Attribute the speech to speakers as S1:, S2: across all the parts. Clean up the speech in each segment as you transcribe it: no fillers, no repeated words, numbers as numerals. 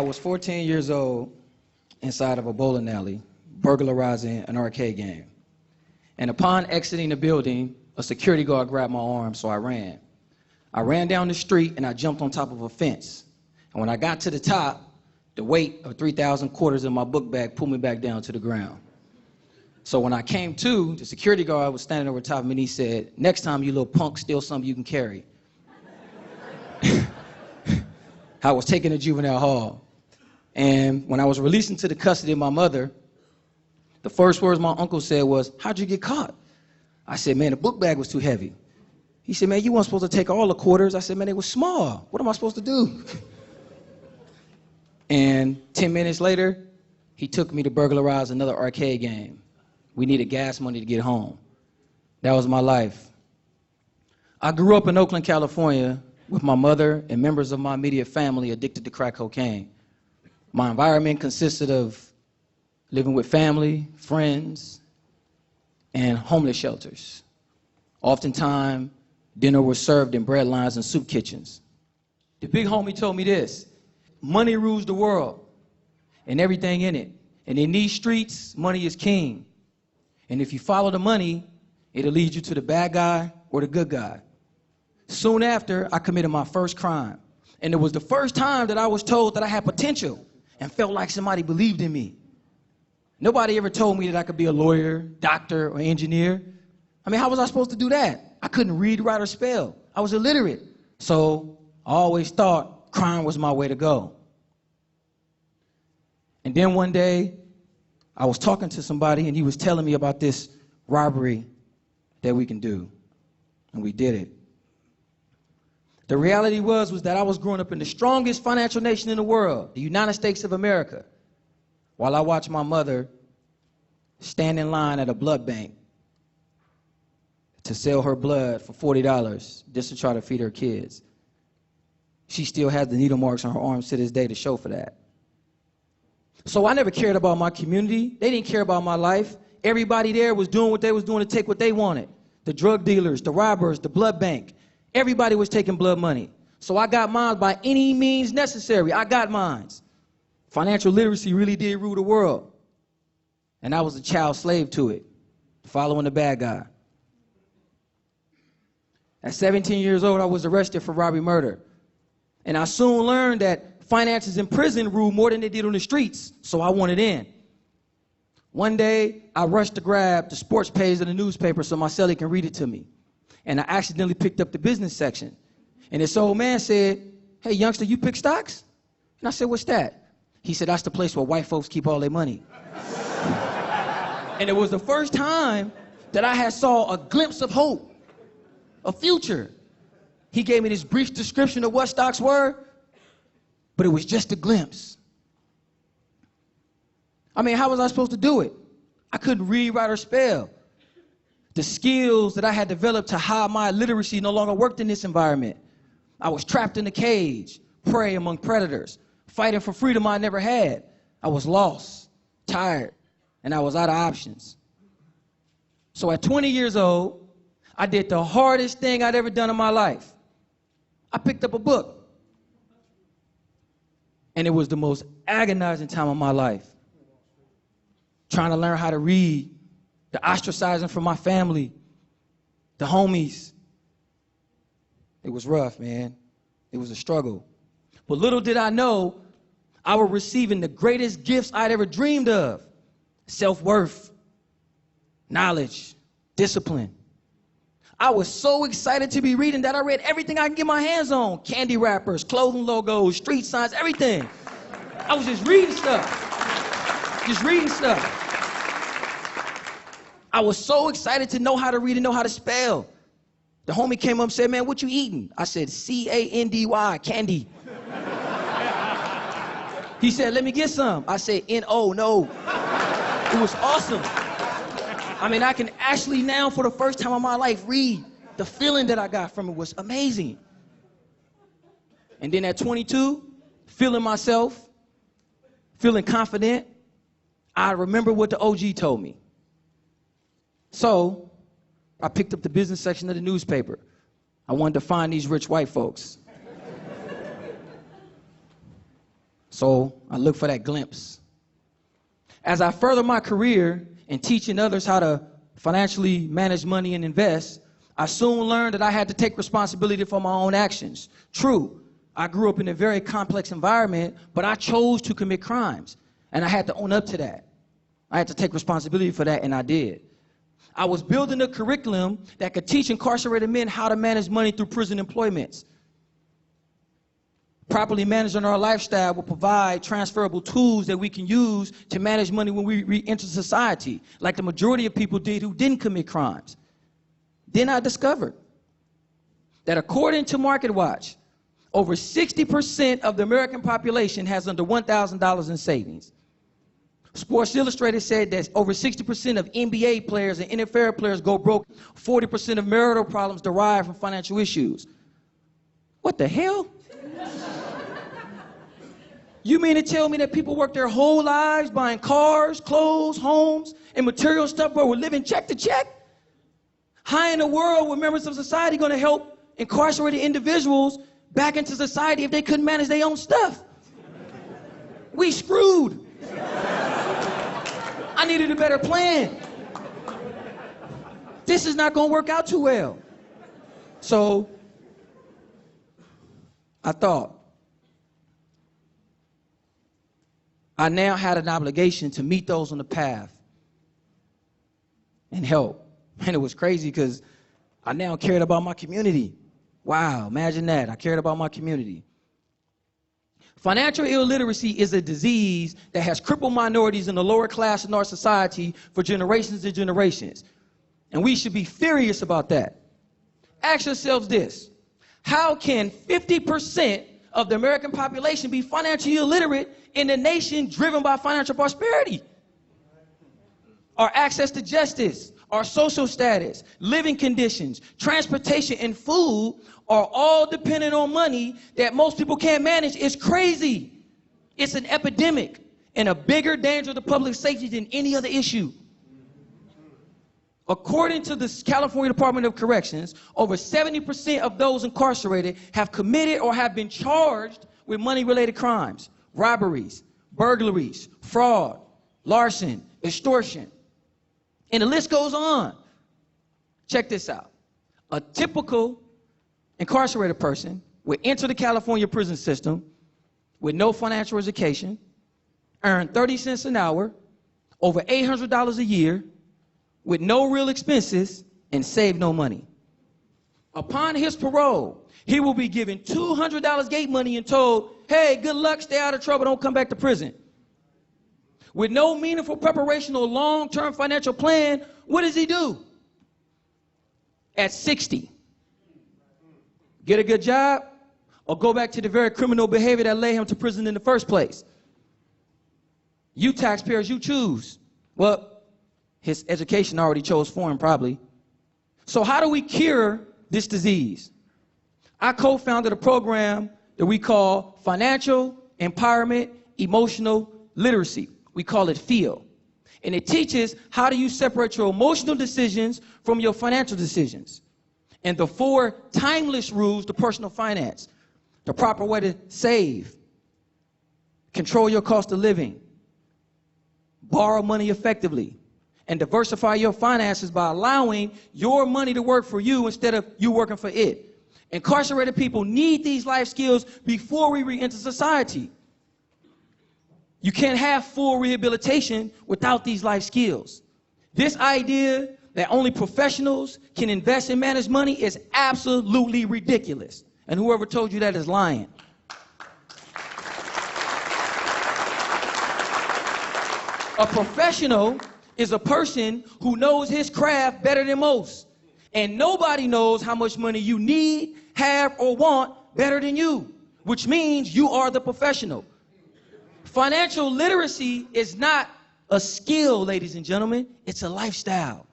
S1: I was 14 years old inside of a bowling alley, burglarizing an arcade game. And upon exiting the building, a security guard grabbed my arm, so I ran. I ran down the street and I jumped on top of a fence. And when I got to the top, the weight of 3,000 quarters in my book bag pulled me back down to the ground. So when I came to, the security guard was standing over top of me and he said, "Next time, you little punk, steal something you can carry." I was taken to juvenile hall. And when I was released into the custody of my mother, the first words my uncle said was, "How'd you get caught?" I said, "Man, the book bag was too heavy." He said, "Man, you weren't supposed to take all the quarters." I said, "Man, they were small. What am I supposed to do?" And 10 minutes later, he took me to burglarize another arcade game. We needed gas money to get home. That was my life. I grew up in Oakland, California, with my mother and members of my immediate family addicted to crack cocaine. My environment consisted of living with family, friends, and homeless shelters. Oftentimes, dinner was served in bread lines and soup kitchens. The big homie told me this: money rules the world and everything in it. And in these streets, money is king. And if you follow the money, it'll lead you to the bad guy or the good guy. Soon after, I committed my first crime. And it was the first time that I was told that I had potential and felt like somebody believed in me. Nobody ever told me that I could be a lawyer, doctor, or engineer. I mean, how was I supposed to do that? I couldn't read, write, or spell. I was illiterate. So I always thought crime was my way to go. And then one day, I was talking to somebody, and he was telling me about this robbery that we can do. And we did it. The reality was that I was growing up in the strongest financial nation in the world, the United States of America, while I watched my mother stand in line at a blood bank to sell her blood for $40 just to try to feed her kids. She still has the needle marks on her arms to this day to show for that. So I never cared about my community. They didn't care about my life. Everybody there was doing what they was doing to take what they wanted. The drug dealers, the robbers, the blood bank. Everybody was taking blood money. So I got mine by any means necessary. I got mine. Financial literacy really did rule the world. And I was a child slave to it, following the bad guy. At 17 years old, I was arrested for robbery murder. And I soon learned that finances in prison rule more than they did on the streets, so I wanted in. One day, I rushed to grab the sports page of the newspaper so my cellie can read it to me. And I accidentally picked up the business section. And this old man said, "Hey, youngster, you pick stocks?" And I said, "What's that?" He said, "That's the place where white folks keep all their money." And it was the first time that I had saw a glimpse of hope, a future. He gave me this brief description of what stocks were, but it was just a glimpse. I mean, how was I supposed to do it? I couldn't read, write, or spell. The skills that I had developed to hide my illiteracy no longer worked in this environment. I was trapped in a cage, prey among predators, fighting for freedom I never had. I was lost, tired, and I was out of options. So at 20 years old, I did the hardest thing I'd ever done in my life. I picked up a book. And it was the most agonizing time of my life. Trying to learn how to read, the ostracizing from my family, the homies. It was rough, man. It was a struggle. But little did I know, I was receiving the greatest gifts I'd ever dreamed of. Self-worth, knowledge, discipline. I was so excited to be reading that I read everything I could get my hands on. Candy wrappers, clothing logos, street signs, everything. I was just reading stuff. Just reading stuff. I was so excited to know how to read and know how to spell. The homie came up and said, "Man, what you eating?" I said, "C-A-N-D-Y, candy." He said, "Let me get some." I said, "N-O, no." It was awesome. I mean, I can actually now, for the first time in my life, read. The feeling that I got from it was amazing. And then at 22, feeling myself, feeling confident, I remember what the OG told me. So I picked up the business section of the newspaper. I wanted to find these rich white folks. So I look for that glimpse. As I further my career in teaching others how to financially manage money and invest, I soon learned that I had to take responsibility for my own actions. True, I grew up in a very complex environment, but I chose to commit crimes, and I had to own up to that. I had to take responsibility for that, and I did. I was building a curriculum that could teach incarcerated men how to manage money through prison employments. Properly managing our lifestyle will provide transferable tools that we can use to manage money when we re-enter society, like the majority of people did who didn't commit crimes. Then I discovered that according to MarketWatch, over 60% of the American population has under $1,000 in savings. Sports Illustrated said that over 60% of NBA players and NFL players go broke. 40% of marital problems derive from financial issues. What the hell? You mean to tell me that people work their whole lives buying cars, clothes, homes, and material stuff, but we're living check to check? How in the world were members of society going to help incarcerated individuals back into society if they couldn't manage their own stuff? We screwed. I needed a better plan. This is not going to work out too well. So I thought, I now had an obligation to meet those on the path and help. And it was crazy because I now cared about my community. Wow, imagine that. I cared about my community. Financial illiteracy is a disease that has crippled minorities in the lower class in our society for generations and generations. And we should be furious about that. Ask yourselves this: how can 50% of the American population be financially illiterate in a nation driven by financial prosperity? Our access to justice, our social status, living conditions, transportation, and food are all dependent on money that most people can't manage. It's crazy. It's an epidemic and a bigger danger to public safety than any other issue. According to the California Department of Corrections, over 70% of those incarcerated have committed or have been charged with money-related crimes, robberies, burglaries, fraud, larceny, extortion. And the list goes on. Check this out. A typical incarcerated person would enter the California prison system with no financial education, earn 30 cents an hour, over $800 a year, with no real expenses, and save no money. Upon his parole, he will be given $200 gate money and told, hey, good luck, stay out of trouble, don't come back to prison. With no meaningful preparation or long-term financial plan, what does he do? At 60, get a good job or go back to the very criminal behavior that led him to prison in the first place? You taxpayers, you choose. Well, his education already chose for him, probably. So how do we cure this disease? I co-founded a program that we call Financial Empowerment Emotional Literacy. We call it FEEL. And it teaches how do you separate your emotional decisions from your financial decisions. And the 4 timeless rules to personal finance. The proper way to save. Control your cost of living. Borrow money effectively. And diversify your finances by allowing your money to work for you instead of you working for it. Incarcerated people need these life skills before we re-enter society. You can't have full rehabilitation without these life skills. This idea that only professionals can invest and manage money is absolutely ridiculous. And whoever told you that is lying. A professional is a person who knows his craft better than most. And nobody knows how much money you need, have, or want better than you, which means you are the professional. Financial literacy is not a skill, ladies and gentlemen. It's a lifestyle.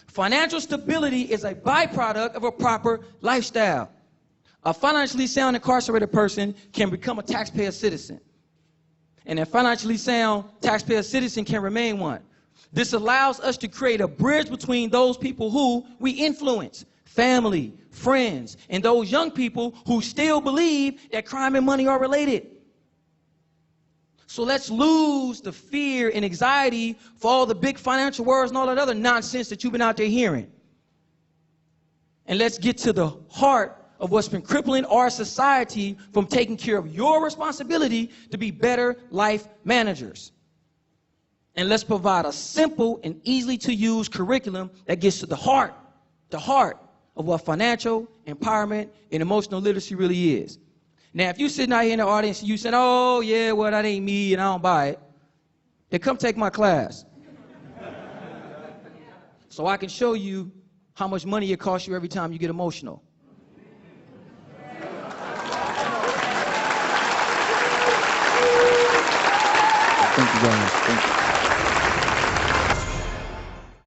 S1: Financial stability is a byproduct of a proper lifestyle. A financially sound incarcerated person can become a taxpayer citizen. And a financially sound taxpayer citizen can remain one. This allows us to create a bridge between those people who we influence, family, friends, and those young people who still believe that crime and money are related. So let's lose the fear and anxiety for all the big financial words and all that other nonsense that you've been out there hearing. And let's get to the heart of what's been crippling our society from taking care of your responsibility to be better life managers. And let's provide a simple and easily to use curriculum that gets to the heart of what financial empowerment and emotional literacy really is. Now, if you're sitting out here in the audience and you saying, oh, yeah, well, that ain't me and I don't buy it, then come take my class. So I can show you how much money it costs you every time you get emotional. Thank you, guys. Thank you.